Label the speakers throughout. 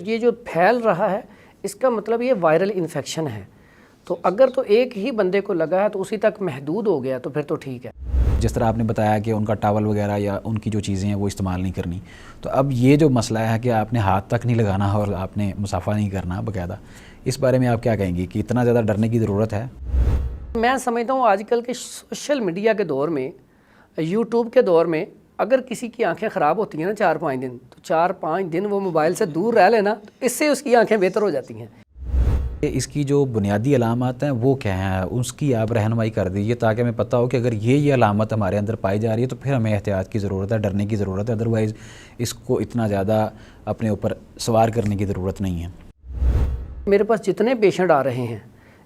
Speaker 1: تو یہ جو پھیل رہا ہے اس کا مطلب یہ وائرل انفیکشن ہے. تو اگر تو ایک ہی بندے کو لگا ہے تو اسی تک محدود ہو گیا تو پھر تو ٹھیک ہے.
Speaker 2: جس طرح آپ نے بتایا کہ ان کا ٹاول وغیرہ یا ان کی جو چیزیں ہیں وہ استعمال نہیں کرنی، تو اب یہ جو مسئلہ ہے کہ آپ نے ہاتھ تک نہیں لگانا اور آپ نے مصافحہ نہیں کرنا باقاعدہ، اس بارے میں آپ کیا کہیں گی کہ اتنا زیادہ ڈرنے کی ضرورت ہے؟
Speaker 1: میں سمجھتا ہوں آج کل کے سوشل میڈیا کے دور میں، یوٹیوب کے دور میں، اگر کسی کی آنکھیں خراب ہوتی ہیں نا 4-5 دن، تو 4-5 دن وہ موبائل سے دور رہ لینا، اس سے اس کی آنکھیں بہتر ہو جاتی ہیں.
Speaker 2: اس کی جو بنیادی علامات ہیں وہ کیا ہیں، اس کی آپ رہنمائی کر دیجیے تاکہ ہمیں پتہ ہو کہ اگر یہ علامت ہمارے اندر پائی جا رہی ہے تو پھر ہمیں احتیاط کی ضرورت ہے، ڈرنے کی ضرورت ہے، ادروائز اس کو اتنا زیادہ اپنے اوپر سوار کرنے کی ضرورت نہیں ہے.
Speaker 1: میرے پاس جتنے پیشنٹ آ رہے ہیں،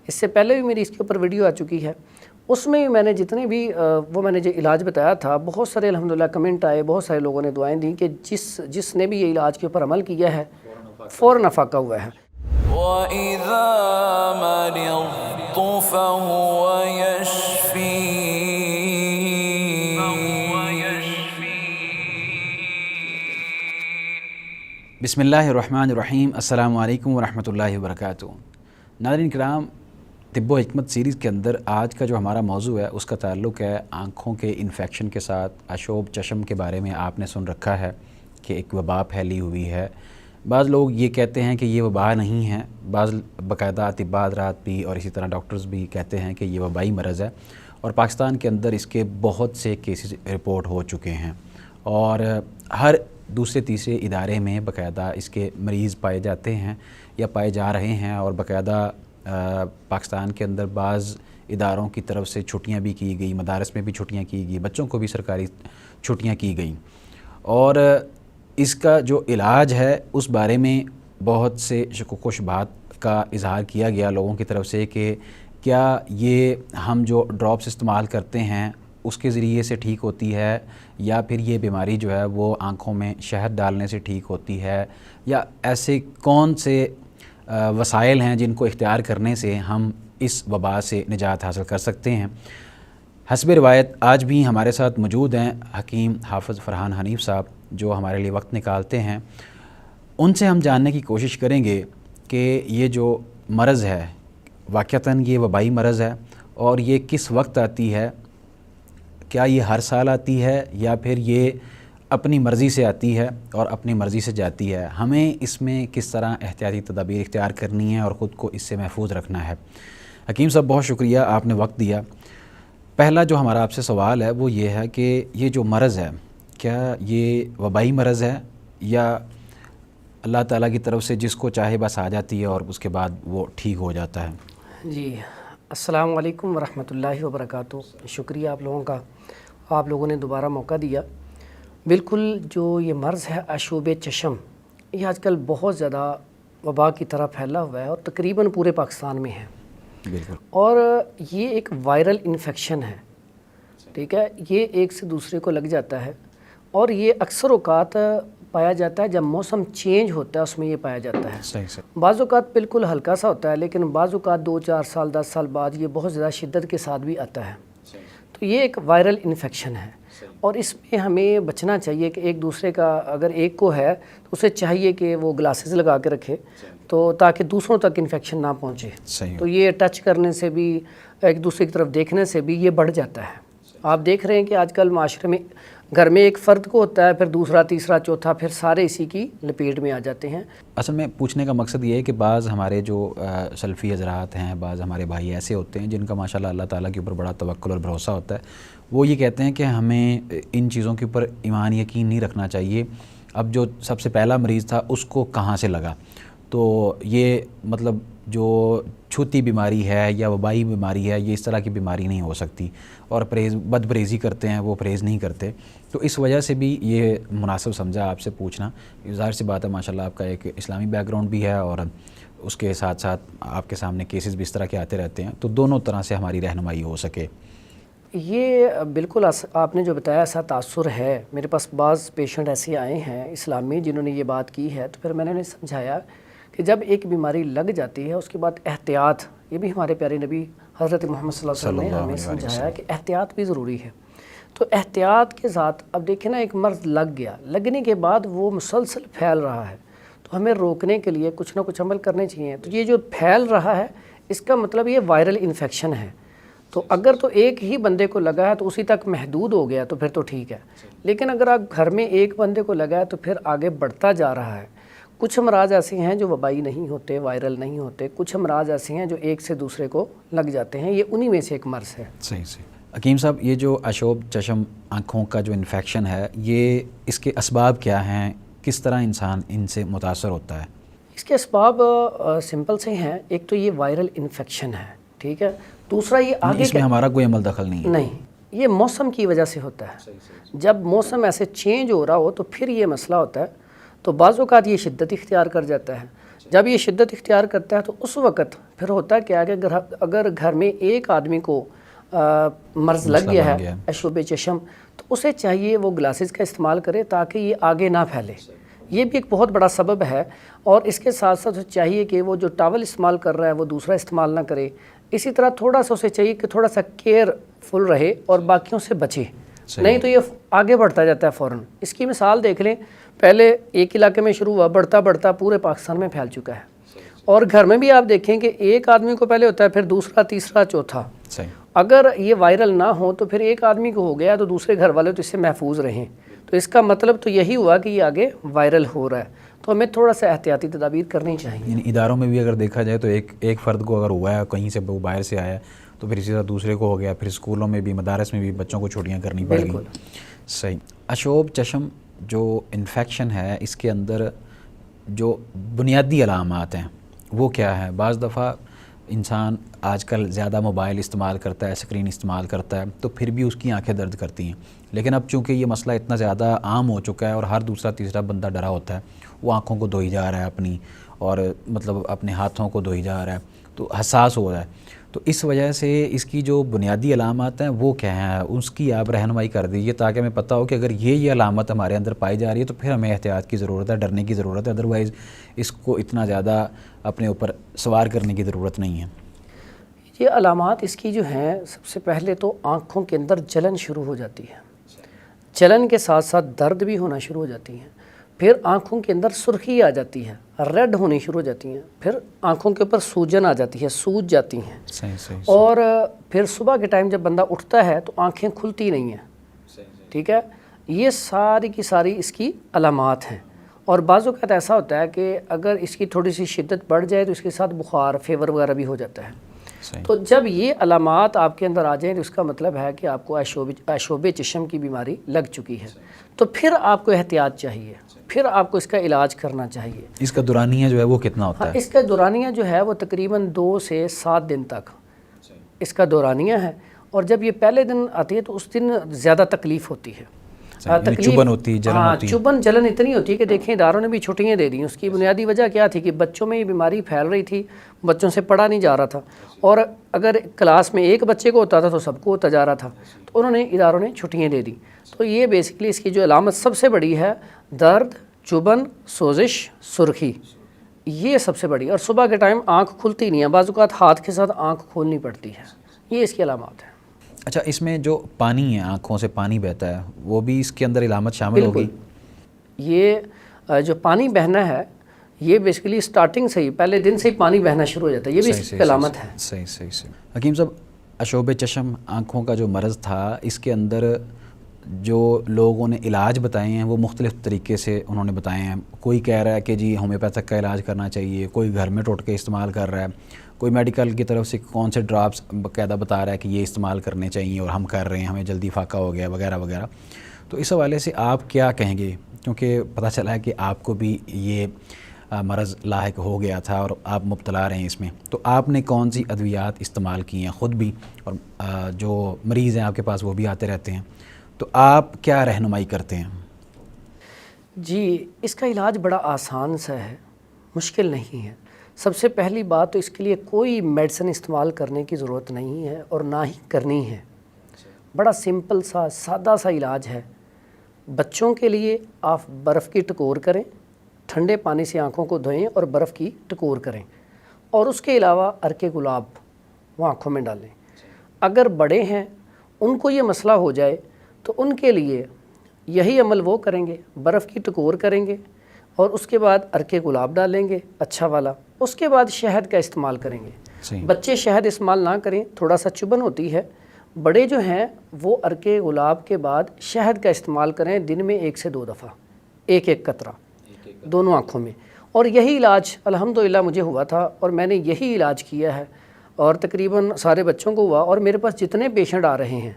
Speaker 1: اس سے پہلے بھی میری اس کے اوپر ویڈیو آ چکی ہے، اس میں میں نے جتنے بھی وہ میں نے جو علاج بتایا تھا، بہت سارے الحمدللہ کمنٹ آئے، بہت سارے لوگوں نے دعائیں دیں کہ جس نے بھی یہ علاج کے اوپر عمل کیا ہے فوراً افاقہ ہوا ہے.
Speaker 3: وَإِذَا مَرِضْتُ فَهُوَ يَشْفِينِ.
Speaker 2: بسم اللہ الرحمن الرحیم. السلام علیکم ورحمۃ اللہ وبرکاتہ. ناظرین کرام، طب و حکمت سیریز کے اندر آج کا جو ہمارا موضوع ہے اس کا تعلق ہے آنکھوں کے انفیکشن کے ساتھ. آشوب چشم کے بارے میں آپ نے سن رکھا ہے کہ ایک وبا پھیلی ہوئی ہے. بعض لوگ یہ کہتے ہیں کہ یہ وبا نہیں ہے، بعض باقاعدہ اطباء حضرات بھی اور اسی طرح ڈاکٹرز بھی کہتے ہیں کہ یہ وبائی مرض ہے، اور پاکستان کے اندر اس کے بہت سے کیسز رپورٹ ہو چکے ہیں، اور ہر دوسرے تیسرے ادارے میں باقاعدہ اس کے مریض پائے جاتے ہیں یا پائے جا رہے ہیں. اور باقاعدہ پاکستان کے اندر بعض اداروں کی طرف سے چھٹیاں بھی کی گئی، مدارس میں بھی چھٹیاں کی گئی، بچوں کو بھی سرکاری چھٹیاں کی گئیں. اور اس کا جو علاج ہے اس بارے میں بہت سے شکوک و شبہات کا اظہار کیا گیا لوگوں کی طرف سے کہ کیا یہ ہم جو ڈراپس استعمال کرتے ہیں اس کے ذریعے سے ٹھیک ہوتی ہے، یا پھر یہ بیماری جو ہے وہ آنکھوں میں شہد ڈالنے سے ٹھیک ہوتی ہے، یا ایسے کون سے وسائل ہیں جن کو اختیار کرنے سے ہم اس وبا سے نجات حاصل کر سکتے ہیں. حسب روایت آج بھی ہمارے ساتھ موجود ہیں حکیم حافظ فرحان حنیف صاحب، جو ہمارے لیے وقت نکالتے ہیں. ان سے ہم جاننے کی کوشش کریں گے کہ یہ جو مرض ہے واقعتاً یہ وبائی مرض ہے اور یہ کس وقت آتی ہے، کیا یہ ہر سال آتی ہے یا پھر یہ اپنی مرضی سے آتی ہے اور اپنی مرضی سے جاتی ہے، ہمیں اس میں کس طرح احتیاطی تدابیر اختیار کرنی ہے اور خود کو اس سے محفوظ رکھنا ہے. حکیم صاحب بہت شکریہ، آپ نے وقت دیا. پہلا جو ہمارا آپ سے سوال ہے وہ یہ ہے کہ یہ جو مرض ہے کیا یہ وبائی مرض ہے یا اللہ تعالیٰ کی طرف سے جس کو چاہے بس آ جاتی ہے اور اس کے بعد وہ ٹھیک ہو جاتا ہے؟
Speaker 1: جی السلام علیکم ورحمۃ اللہ وبرکاتہ. شکریہ آپ لوگوں کا، آپ لوگوں نے دوبارہ موقع دیا. بالکل جو یہ مرض ہے آشوب چشم، یہ آج کل بہت زیادہ وبا کی طرح پھیلا ہوا ہے اور تقریباً پورے پاکستان میں ہے.
Speaker 2: بالکل.
Speaker 1: اور یہ ایک وائرل انفیکشن ہے، ٹھیک ہے، یہ ایک سے دوسرے کو لگ جاتا ہے، اور یہ اکثر اوقات پایا جاتا ہے جب موسم چینج ہوتا ہے، اس میں یہ پایا جاتا ہے.
Speaker 2: صحیح.
Speaker 1: بعض اوقات بالکل ہلکا سا ہوتا ہے، لیکن بعض اوقات 2-4 سال 10 سال بعد یہ بہت زیادہ شدت کے ساتھ بھی آتا ہے. تو یہ ایک وائرل انفیکشن ہے، اور اس میں ہمیں بچنا چاہیے کہ ایک دوسرے کا اگر ایک کو ہے تو اسے چاہیے کہ وہ گلاسز لگا کے رکھے تو تاکہ دوسروں تک انفیکشن نہ پہنچے. تو یہ ٹچ کرنے سے بھی، ایک دوسرے کی طرف دیکھنے سے بھی یہ بڑھ جاتا ہے. آپ دیکھ رہے ہیں کہ آج کل معاشرے میں گھر میں ایک فرد کو ہوتا ہے، پھر دوسرا تیسرا چوتھا، پھر سارے اسی کی لپیٹ میں آ جاتے ہیں.
Speaker 2: اصل میں پوچھنے کا مقصد یہ ہے کہ بعض ہمارے جو سلفی حضرات ہیں، بعض ہمارے بھائی ایسے ہوتے ہیں جن کا ماشاءاللہ اللہ تعالیٰ کے اوپر بڑا توکل اور بھروسہ ہوتا ہے. وہ یہ کہتے ہیں کہ ہمیں ان چیزوں کے اوپر ایمان یقین نہیں رکھنا چاہیے. اب جو سب سے پہلا مریض تھا اس کو کہاں سے لگا، تو یہ مطلب جو چھوتی بیماری ہے یا وبائی بیماری ہے، یہ اس طرح کی بیماری نہیں ہو سکتی، اور بد پرہیزی کرتے ہیں، وہ پرہیز نہیں کرتے. تو اس وجہ سے بھی یہ مناسب سمجھا آپ سے پوچھنا. ظاہر سی بات ہے ماشاءاللہ آپ کا ایک اسلامی بیک گراؤنڈ بھی ہے، اور اس کے ساتھ ساتھ آپ کے سامنے کیسز بھی اس طرح کے آتے رہتے ہیں، تو دونوں طرح سے ہماری رہنمائی ہو سکے.
Speaker 1: یہ بالکل آپ نے جو بتایا ایسا تاثر ہے. میرے پاس بعض پیشنٹ ایسے آئے ہیں اسلامی جنہوں نے یہ بات کی ہے، تو پھر میں نے انہیں سمجھایا کہ جب ایک بیماری لگ جاتی ہے اس کے بعد احتیاط، یہ بھی ہمارے پیارے نبی حضرت محمد صلی اللہ علیہ وسلم نے ہمیں سمجھایا کہ احتیاط بھی ضروری ہے. تو احتیاط کے ساتھ اب دیکھیں نا، ایک مرض لگ گیا، لگنے کے بعد وہ مسلسل پھیل رہا ہے، تو ہمیں روکنے کے لیے کچھ نہ کچھ عمل کرنے چاہیے. تو یہ جو پھیل رہا ہے اس کا مطلب یہ وائرل انفیکشن ہے. تو اگر تو ایک ہی بندے کو لگا ہے تو اسی تک محدود ہو گیا تو پھر تو ٹھیک ہے. لیکن اگر آپ گھر میں ایک بندے کو لگا ہے تو پھر آگے بڑھتا جا رہا ہے. کچھ امراض ایسے ہیں جو وبائی نہیں ہوتے, وائرل نہیں ہوتے. کچھ امراض ایسے ہیں جو ایک سے دوسرے کو لگ جاتے ہیں. یہ انہی میں سے ایک مرض ہے.
Speaker 2: صحیح. حکیم صاحب, یہ جو آشوب چشم آنکھوں کا جو انفیکشن ہے, یہ اس کے اسباب کیا ہیں؟ کس طرح انسان ان سے متاثر ہوتا ہے؟
Speaker 1: اس کے اسباب سمپل سے ہیں. ایک تو یہ وائرل انفیکشن ہے, ٹھیک ہے. دوسرا یہ آگے
Speaker 2: اس میں ہمارا کوئی عمل دخل نہیں ہے؟
Speaker 1: نہیں, یہ موسم کی وجہ سے ہوتا ہے. جب موسم ایسے چینج ہو رہا ہو تو پھر یہ مسئلہ ہوتا ہے. تو بعض اوقات یہ شدت اختیار کر جاتا ہے. جب یہ شدت اختیار کرتا ہے تو اس وقت پھر ہوتا ہے کہ اگر گھر میں ایک آدمی کو مرض لگ گیا ہے آشوب چشم, تو اسے چاہیے وہ گلاسز کا استعمال کرے تاکہ یہ آگے نہ پھیلے. یہ بھی ایک بہت بڑا سبب ہے. اور اس کے ساتھ ساتھ چاہیے کہ وہ جو ٹاول استعمال کر رہا ہے وہ دوسرا استعمال نہ کرے. اسی طرح تھوڑا سا اسے چاہیے کہ تھوڑا سا کیئر فل رہے اور باقیوں سے بچے, نہیں تو یہ آگے بڑھتا جاتا ہے فوراً. اس کی مثال دیکھ لیں, پہلے ایک علاقے میں شروع ہوا, بڑھتا بڑھتا پورے پاکستان میں پھیل چکا ہے. اور گھر میں بھی آپ دیکھیں کہ ایک آدمی کو پہلے ہوتا ہے, پھر دوسرا, تیسرا, چوتھا. اگر یہ وائرل نہ ہو تو پھر ایک آدمی کو ہو گیا تو دوسرے گھر والے تو اس سے محفوظ رہیں. تو اس کا مطلب تو یہی ہوا کہ یہ آگے وائرل ہو رہا ہے. تو ہمیں تھوڑا سا احتیاطی تدابیر کرنی چاہیے.
Speaker 2: یعنی اداروں میں بھی اگر دیکھا جائے تو ایک فرد کو اگر ہوا ہے, کہیں سے وہ باہر سے آیا تو پھر اسی طرح دوسرے کو ہو گیا, پھر اسکولوں میں بھی, مدارس میں بھی بچوں کو چھٹیاں کرنی پڑ گئی. صحیح. آشوب چشم جو انفیکشن ہے, اس کے اندر جو بنیادی علامات ہیں وہ کیا ہیں؟ بعض دفعہ انسان آج کل زیادہ موبائل استعمال کرتا ہے, اسکرین استعمال کرتا ہے, تو پھر بھی اس کی آنکھیں درد کرتی ہیں. لیکن اب چونکہ یہ مسئلہ اتنا زیادہ عام ہو چکا ہے اور ہر دوسرا تیسرا بندہ ڈرا ہوتا ہے, وہ آنکھوں کو دھوئی جا رہا ہے اپنی, اور مطلب اپنے ہاتھوں کو دھوئی جا رہا ہے, تو حساس ہو رہا ہے. تو اس وجہ سے اس کی جو بنیادی علامات ہیں وہ کیا ہیں, اس کی آپ رہنمائی کر دیجیے تاکہ ہمیں پتہ ہو کہ اگر یہ علامت ہمارے اندر پائی جا رہی ہے تو پھر ہمیں احتیاط کی ضرورت ہے, ڈرنے کی ضرورت ہے. ادروائز اس کو اتنا زیادہ اپنے اوپر سوار کرنے کی ضرورت نہیں ہے.
Speaker 1: یہ علامات اس کی جو ہیں, سب سے پہلے تو آنکھوں کے اندر جلن شروع ہو جاتی ہے. جلن کے ساتھ ساتھ درد بھی ہونا شروع ہو جاتی ہیں. پھر آنکھوں کے اندر سرخی آ جاتی ہے, ریڈ ہونی شروع ہو جاتی ہیں. پھر آنکھوں کے اوپر سوجن آ جاتی ہے, سوج جاتی ہیں.
Speaker 2: صحیح.
Speaker 1: اور پھر صبح کے ٹائم جب بندہ اٹھتا ہے تو آنکھیں کھلتی نہیں ہیں. ٹھیک ہے, یہ ساری کی ساری اس کی علامات ہیں. اور بعض اوقات ایسا ہوتا ہے کہ اگر اس کی تھوڑی سی شدت بڑھ جائے تو اس کے ساتھ بخار, فیور وغیرہ بھی ہو جاتا ہے. تو جب یہ علامات آپ کے اندر آ جائیں تو اس کا مطلب ہے کہ آپ کو آشوب چشم کی بیماری لگ چکی ہے. تو پھر آپ کو احتیاط چاہیے, پھر آپ کو اس کا علاج کرنا چاہیے.
Speaker 2: اس کا دورانیہ جو ہے وہ کتنا ہوتا ہے؟
Speaker 1: اس کا دورانیہ جو ہے وہ تقریباً 2 سے 7 دن تک اس کا دورانیہ ہے. اور جب یہ پہلے دن آتی ہے تو اس دن زیادہ تکلیف ہوتی ہے.
Speaker 2: چبھن ہوتی ہے, جلن ہوتی ہے.
Speaker 1: چبھن جلن اتنی ہوتی ہے کہ دیکھیں اداروں نے بھی چھٹیاں دے دیں. اس کی بنیادی وجہ کیا تھی کہ بچوں میں یہ بیماری پھیل رہی تھی, بچوں سے پڑھا نہیں جا رہا تھا, اور اگر کلاس میں ایک بچے کو ہوتا تھا تو سب کو ہوتا جا رہا تھا, تو انہوں نے اداروں نے چھٹیاں دے دی. تو یہ بیسکلی اس کی جو علامت سب سے بڑی ہے, درد, چبھن, سوزش, سرخی, یہ سب سے بڑی. اور صبح کے ٹائم آنکھ کھلتی نہیں ہے, بعض اوقات ہاتھ کے ساتھ آنکھ کھولنی پڑتی ہے. یہ اس کی علامات ہیں.
Speaker 2: اچھا, اس میں جو پانی ہے, آنکھوں سے پانی بہتا ہے, وہ بھی اس کے اندر علامت شامل ہوگی؟
Speaker 1: یہ جو پانی بہنا ہے یہ بیسیکلی سٹارٹنگ سے ہی, پہلے دن سے ہی پانی بہنا شروع ہو جاتا ہے. یہ بھی اس کی علامت ہے.
Speaker 2: صحیح. حکیم صاحب, آشوب چشم آنکھوں کا جو مرض تھا, اس کے اندر جو لوگوں نے علاج بتائے ہیں وہ مختلف طریقے سے انہوں نے بتائے ہیں. کوئی کہہ رہا ہے کہ جی ہومیوپیتھک کا علاج کرنا چاہیے, کوئی گھر میں ٹوٹکے استعمال کر رہا ہے, کوئی میڈیکل کی طرف سے کون سے ڈراپس باقاعدہ بتا رہا ہے کہ یہ استعمال کرنے چاہیے اور ہم کر رہے ہیں, ہمیں جلدی فاقہ ہو گیا وغیرہ وغیرہ. تو اس حوالے سے آپ کیا کہیں گے, کیونکہ پتہ چلا ہے کہ آپ کو بھی یہ مرض لاحق ہو گیا تھا اور آپ مبتلا رہے ہیں اس میں, تو آپ نے کون سی ادویات استعمال کی ہیں خود بھی, اور جو مریض ہیں آپ کے پاس وہ بھی آتے رہتے ہیں, تو آپ کیا رہنمائی کرتے ہیں؟
Speaker 1: جی, اس کا علاج بڑا آسان سا ہے, مشکل نہیں ہے. سب سے پہلی بات تو اس کے لیے کوئی میڈیسن استعمال کرنے کی ضرورت نہیں ہے اور نہ ہی کرنی ہے. بڑا سمپل سا سادہ سا علاج ہے. بچوں کے لیے آپ برف کی ٹکور کریں, ٹھنڈے پانی سے آنکھوں کو دھوئیں اور برف کی ٹکور کریں, اور اس کے علاوہ عرق گلاب وہ آنکھوں میں ڈالیں. اگر بڑے ہیں ان کو یہ مسئلہ ہو جائے تو ان کے لیے یہی عمل وہ کریں گے, برف کی ٹکور کریں گے, اور اس کے بعد عرق گلاب ڈالیں گے اچھا والا، اس کے بعد شہد کا استعمال کریں گے۔
Speaker 2: صحیح۔
Speaker 1: بچے شہد استعمال نہ کریں، تھوڑا سا چبھن ہوتی ہے، بڑے جو ہیں وہ عرق گلاب کے بعد شہد کا استعمال کریں، دن میں 1 سے 2 دفعہ، ایک قطرہ دونوں آنکھوں میں۔ اور یہی علاج الحمدللہ مجھے ہوا تھا، اور میں نے یہی علاج کیا ہے، اور تقریباً سارے بچوں کو ہوا۔ اور میرے پاس جتنے پیشنٹ آ رہے ہیں،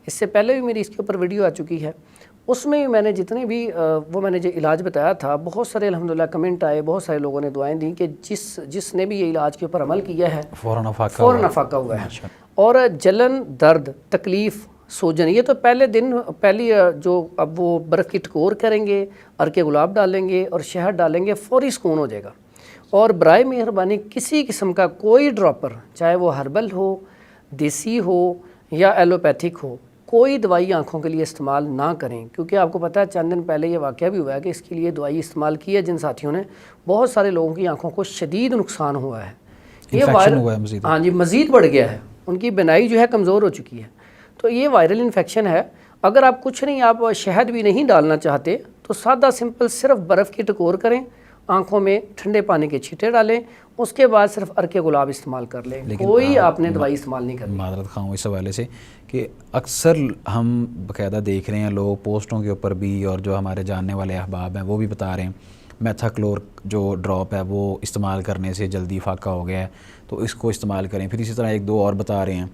Speaker 1: اس سے پہلے بھی میری اس کے اوپر ویڈیو آ چکی ہے، اس میں میں نے جتنے بھی وہ میں نے جو علاج بتایا تھا، بہت سارے الحمدللہ کمنٹ آئے، بہت سارے لوگوں نے دعائیں دیں کہ جس نے بھی یہ علاج کے اوپر عمل کیا ہے
Speaker 2: فوراً
Speaker 1: افاقہ ہوا ہے۔ اور جلن، درد، تکلیف، سوجن، یہ تو پہلی جو اب وہ برف کی ٹکور کریں گے، عرق گلاب ڈالیں گے اور شہد ڈالیں گے، فوری سکون ہو جائے گا۔ اور برائے مہربانی کسی قسم کا کوئی ڈراپر، چاہے وہ ہربل ہو، دیسی ہو یا ایلوپیتھک ہو، کوئی دوائی آنکھوں کے لیے استعمال نہ کریں، کیونکہ آپ کو پتہ ہے چند دن پہلے یہ واقعہ بھی ہوا ہے کہ اس کے لیے دوائی استعمال کی ہے جن ساتھیوں نے، بہت سارے لوگوں کی آنکھوں کو شدید نقصان ہوا ہے،
Speaker 2: انفیکشن ہوا ہے مزید۔
Speaker 1: ہاں جی، مزید بڑھ گیا ہے، ان کی بینائی جو ہے کمزور ہو چکی ہے۔ تو یہ وائرل انفیکشن ہے۔ اگر آپ کچھ نہیں، آپ شہد بھی نہیں ڈالنا چاہتے تو سادہ سمپل صرف برف کی ٹکور کریں، آنکھوں میں ٹھنڈے پانی کے چھینٹے ڈالیں، اس کے بعد صرف عرق گلاب استعمال کر لیں، کوئی آپ نے دوائی استعمال نہیں کرنی۔
Speaker 2: معذرت خواہ ہوں اس حوالے سے کہ اکثر ہم باقاعدہ دیکھ رہے ہیں لوگ پوسٹوں کے اوپر بھی، اور جو ہمارے جاننے والے احباب ہیں وہ بھی بتا رہے ہیں میتھاکلور جو ڈراپ ہے وہ استعمال کرنے سے جلدی فاقہ ہو گیا ہے تو اس کو استعمال کریں۔ پھر اسی طرح 1-2 اور بتا رہے ہیں،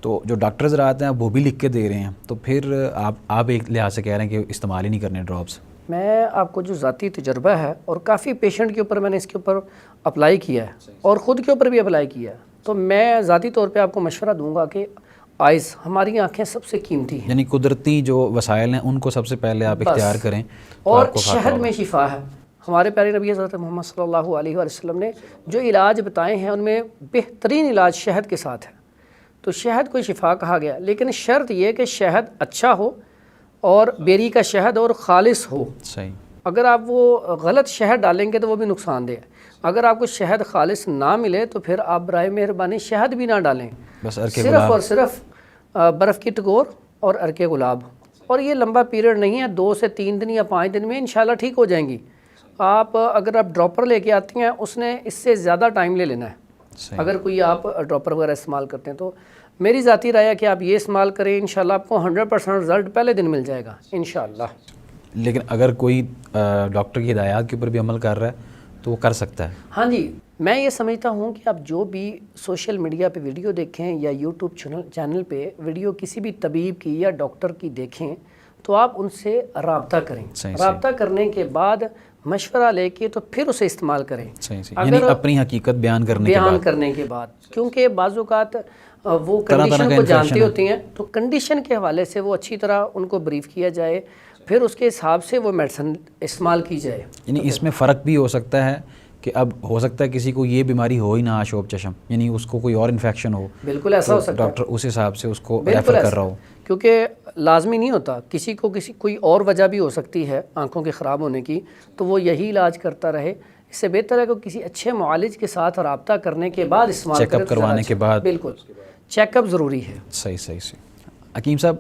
Speaker 2: تو جو ڈاکٹر حضرات ہیں وہ بھی لکھ کے دے رہے ہیں، تو پھر آپ ایک لحاظ سے کہہ رہے ہیں کہ استعمال ہی نہیں کرنے ڈراپس۔
Speaker 1: میں آپ کو جو ذاتی تجربہ ہے، اور کافی پیشنٹ کے اوپر میں نے اس کے اوپر اپلائی کیا ہے اور خود کے اوپر بھی اپلائی کیا ہے، تو میں ذاتی طور پہ آپ کو مشورہ دوں گا کہ آئز، ہماری آنکھیں سب سے قیمتی ہیں،
Speaker 2: یعنی قدرتی جو وسائل ہیں ان کو سب سے پہلے آپ اختیار کریں،
Speaker 1: اور شہد میں شفا ہے۔ ہمارے پیارے نبی حضرت محمد صلی اللہ علیہ وسلم نے جو علاج بتائے ہیں ان میں بہترین علاج شہد کے ساتھ ہے، تو شہد کو شفا کہا گیا، لیکن شرط یہ کہ شہد اچھا ہو اور بیری کا شہد اور خالص ہو۔
Speaker 2: صحیح۔
Speaker 1: اگر آپ وہ غلط شہد ڈالیں گے تو وہ بھی نقصان دہ ہے۔ اگر آپ کو شہد خالص نہ ملے تو پھر آپ برائے مہربانی شہد بھی نہ ڈالیں،
Speaker 2: بس عرق
Speaker 1: صرف
Speaker 2: گلاب
Speaker 1: اور صرف برف کی ٹکور اور عرق گلاب۔ اور یہ لمبا پیریڈ نہیں ہے، 2 سے 3 دن یا 5 دن میں انشاءاللہ ٹھیک ہو جائیں گی۔ اگر آپ ڈراپر لے کے آتی ہیں، اس نے اس سے زیادہ ٹائم لے لینا ہے اگر کوئی آپ ڈراپر وغیرہ استعمال کرتے ہیں۔ تو میری ذاتی رائے ہے کہ آپ یہ استعمال کریں، انشاءاللہ آپ کو 100% رزلٹ پہلے دن مل جائے گا انشاءاللہ۔
Speaker 2: لیکن اگر کوئی ڈاکٹر کی ہدایات کے اوپر بھی عمل کر رہا ہے تو وہ کر سکتا ہے؟
Speaker 1: ہاں جی، میں یہ سمجھتا ہوں کہ آپ جو بھی سوشل میڈیا پہ ویڈیو دیکھیں یا یوٹیوب چینل پہ ویڈیو کسی بھی طبیب کی یا ڈاکٹر کی دیکھیں تو آپ ان سے رابطہ کریں، رابطہ کرنے کے بعد مشورہ لے کے تو پھر اسے استعمال کریں،
Speaker 2: یعنی اپنی حقیقت بیان کرنے کے بعد،
Speaker 1: کیونکہ بعض اوقات وہ کنڈیشن کو جانتے ہوتے ہیں، تو کنڈیشن کے حوالے سے وہ اچھی طرح ان کو بریف کیا جائے، پھر اس کے حساب سے وہ میڈیسن استعمال کی جائے۔
Speaker 2: یعنی اس میں فرق بھی ہو سکتا ہے کہ اب ہو سکتا ہے کسی کو یہ بیماری ہو ہی نہ آشوب چشم، یعنی اس کو کوئی اور انفیکشن ہو،
Speaker 1: بالکل ایسا ہو سکتا ہے،
Speaker 2: ڈاکٹر اس حساب سے اس کو ریفر کر رہا ہو،
Speaker 1: کیونکہ لازمی نہیں ہوتا، کسی کوئی اور وجہ بھی ہو سکتی ہے آنکھوں کے خراب ہونے کی، تو وہ یہی علاج کرتا رہے۔ اس سے بہتر ہے کہ کسی اچھے معالج کے ساتھ رابطہ کرنے کے بعد استعمال کریں،
Speaker 2: چیک اپ کروانے کے بعد۔
Speaker 1: بالکل، چیک اپ ضروری ہے۔
Speaker 2: صحیح۔ حکیم صاحب،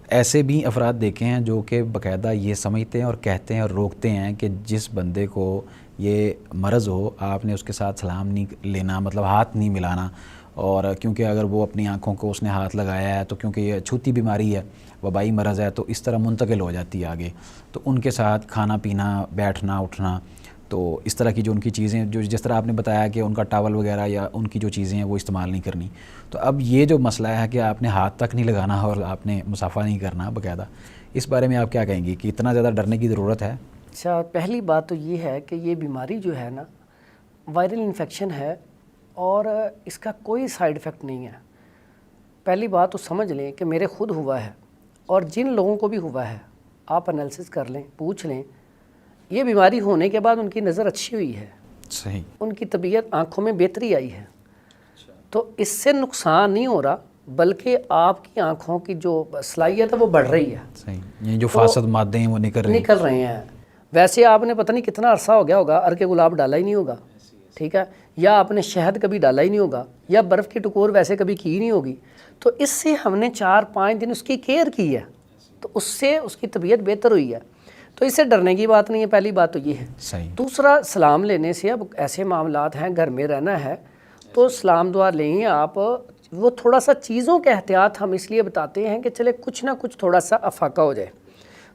Speaker 2: ایسے بھی افراد دیکھے ہیں جو کہ باقاعدہ یہ سمجھتے ہیں اور کہتے ہیں اور روکتے ہیں کہ جس بندے کو یہ مرض ہو آپ نے اس کے ساتھ سلام نہیں لینا، مطلب ہاتھ نہیں ملانا، اور کیونکہ اگر وہ اپنی آنکھوں کو اس نے ہاتھ لگایا ہے تو کیونکہ یہ چھوتی بیماری ہے، وبائی مرض ہے، تو اس طرح منتقل ہو جاتی ہے آگے، تو ان کے ساتھ کھانا پینا، بیٹھنا اٹھنا، تو اس طرح کی جو ان کی چیزیں، جو جس طرح آپ نے بتایا کہ ان کا ٹاول وغیرہ یا ان کی جو چیزیں ہیں وہ استعمال نہیں کرنی، تو اب یہ جو مسئلہ ہے کہ آپ نے ہاتھ تک نہیں لگانا اور آپ نے مصافحہ نہیں کرنا باقاعدہ، اس بارے میں آپ کیا کہیں گی کہ اتنا زیادہ ڈرنے کی ضرورت ہے؟
Speaker 1: اچھا، پہلی بات تو یہ ہے کہ یہ بیماری جو ہے نا وائرل انفیکشن ہے اور اس کا کوئی سائیڈ ایفیکٹ نہیں ہے۔ پہلی بات تو سمجھ لیں کہ میرے خود ہوا ہے اور جن لوگوں کو بھی ہوا ہے آپ انالیسس کر لیں، پوچھ لیں، یہ بیماری ہونے کے بعد ان کی نظر اچھی ہوئی ہے،
Speaker 2: صحیح،
Speaker 1: ان کی طبیعت آنکھوں میں بہتری آئی ہے، تو اس سے نقصان نہیں ہو رہا بلکہ آپ کی آنکھوں کی جو صلاحیت ہے وہ بڑھ رہی ہے۔
Speaker 2: صحیح، یہ جو فاسد مادے ہیں وہ نکل رہے ہیں۔
Speaker 1: ویسے آپ نے پتہ نہیں کتنا عرصہ ہو گیا ہوگا عرق گلاب ڈالا ہی نہیں ہوگا، ٹھیک ہے، یا آپ نے شہد کبھی ڈالا ہی نہیں ہوگا، یا برف کی ٹکور ویسے کبھی کی نہیں ہوگی، تو اس سے ہم نے 4-5 دن اس کی کیئر کی ہے تو اس سے اس کی طبیعت بہتر ہوئی ہے۔ تو اس سے ڈرنے کی بات نہیں ہے، پہلی بات تو یہ ہے۔
Speaker 2: صحیح۔
Speaker 1: دوسرا، سلام لینے سے اب ایسے معاملات ہیں، گھر میں رہنا ہے تو سلام دعا لیں آپ، وہ تھوڑا سا چیزوں کے احتیاط ہم اس لیے بتاتے ہیں کہ چلے کچھ نہ کچھ تھوڑا سا افاقہ ہو جائے۔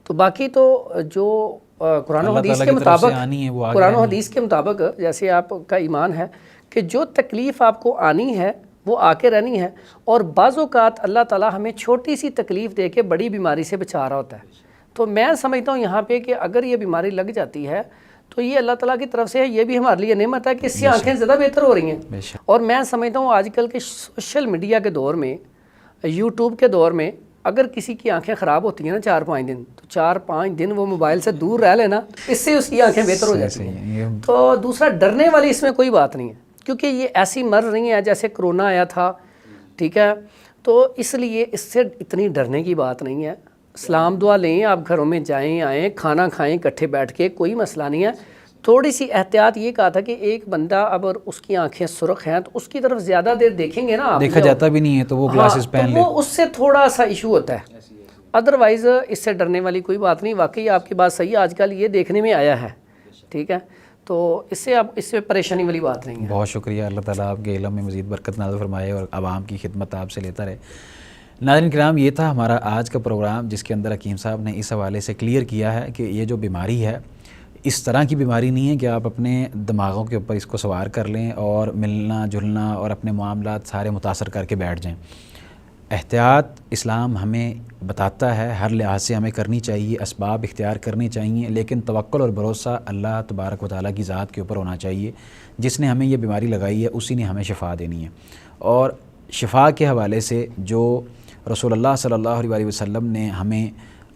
Speaker 1: تو باقی تو جو قرآن و حدیث کے مطابق، قرآن و حدیث کے مطابق جیسے آپ کا ایمان ہے کہ جو تکلیف آپ کو آنی ہے وہ آ کے رہنی ہے، اور بعض اوقات اللہ تعالیٰ ہمیں چھوٹی سی تکلیف دے کے بڑی بیماری سے بچا رہا ہوتا ہے۔ تو میں سمجھتا ہوں یہاں پہ کہ اگر یہ بیماری لگ جاتی ہے تو یہ اللہ تعالیٰ کی طرف سے ہے، یہ بھی ہمارے لیے نعمت ہے کہ اس سے آنکھیں زیادہ بہتر ہو رہی ہیں۔ اور میں سمجھتا ہوں آج کل کے سوشل میڈیا کے دور میں، یوٹیوب کے دور میں، اگر کسی کی آنکھیں خراب ہوتی ہیں نا 4-5 دن، تو 4-5 دن وہ موبائل سے دور رہ لینا، اس سے اس کی آنکھیں بہتر ہو جاتی ہیں۔ تو دوسرا، ڈرنے والی اس میں کوئی بات نہیں ہے، کیونکہ یہ ایسی مرض نہیں ہے جیسے کرونا آیا تھا، ٹھیک ہے؟ تو اس لیے اس سے اتنی ڈرنے کی بات نہیں ہے۔ سلام دعا لیں، آپ گھروں میں جائیں آئیں، کھانا کھائیں اکٹھے بیٹھ کے، کوئی مسئلہ نہیں ہے۔ تھوڑی سی احتیاط یہ کہا تھا کہ ایک بندہ اگر اس کی آنکھیں سرخ ہیں تو اس کی طرف زیادہ دیر دیکھیں گے نا آپ،
Speaker 2: دیکھا جاتا بھی نہیں ہے تو وہ گلاسز پہن لے،
Speaker 1: وہ اس سے تھوڑا سا ایشو ہوتا ہے۔ ادروائز اس سے ڈرنے والی کوئی بات نہیں۔ واقعی آپ کی بات صحیح ہے، آج کل یہ دیکھنے میں آیا ہے، ٹھیک ہے؟ تو اس سے پریشانی والی بات نہیں ہے۔
Speaker 2: بہت شکریہ، اللہ تعالیٰ آپ کے علم میں مزید برکت نازل فرمائے اور عوام کی خدمت آپ سے لیتا رہے۔ ناظرین کرام، یہ تھا ہمارا آج کا پروگرام، جس کے اندر حکیم صاحب نے اس حوالے سے کلیئر کیا ہے کہ یہ جو بیماری ہے اس طرح کی بیماری نہیں ہے کہ آپ اپنے دماغوں کے اوپر اس کو سوار کر لیں اور ملنا جلنا اور اپنے معاملات سارے متاثر کر کے بیٹھ جائیں۔ احتیاط اسلام ہمیں بتاتا ہے، ہر لحاظ سے ہمیں کرنی چاہیے، اسباب اختیار کرنے چاہیے، لیکن توکل اور بھروسہ اللہ تبارک و تعالیٰ کی ذات کے اوپر ہونا چاہیے۔ جس نے ہمیں یہ بیماری لگائی ہے اسی نے ہمیں شفا دینی ہے، اور شفا کے حوالے سے جو رسول اللہ صلی اللہ علیہ وسلم نے ہمیں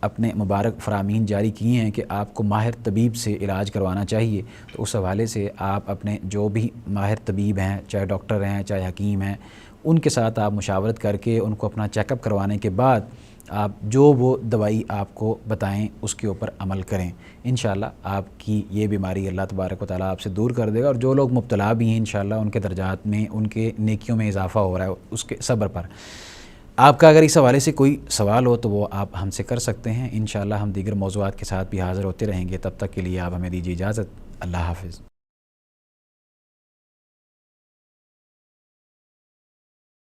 Speaker 2: اپنے مبارک فرامین جاری کیے ہیں کہ آپ کو ماہر طبیب سے علاج کروانا چاہیے، تو اس حوالے سے آپ اپنے جو بھی ماہر طبیب ہیں، چاہے ڈاکٹر ہیں چاہے حکیم ہیں، ان کے ساتھ آپ مشاورت کر کے ان کو اپنا چیک اپ کروانے کے بعد آپ جو وہ دوائی آپ کو بتائیں اس کے اوپر عمل کریں۔ انشاءاللہ آپ کی یہ بیماری اللہ تبارک و تعالیٰ آپ سے دور کر دے گا، اور جو لوگ مبتلا بھی ہیں انشاءاللہ ان کے درجات میں، ان کے نیکیوں میں اضافہ ہو رہا ہے اس کے صبر پر۔ آپ کا اگر اس حوالے سے کوئی سوال ہو تو وہ آپ ہم سے کر سکتے ہیں۔ انشاءاللہ ہم دیگر موضوعات کے ساتھ بھی حاضر ہوتے رہیں گے، تب تک کے لیے آپ ہمیں دیجیے اجازت۔ اللہ حافظ۔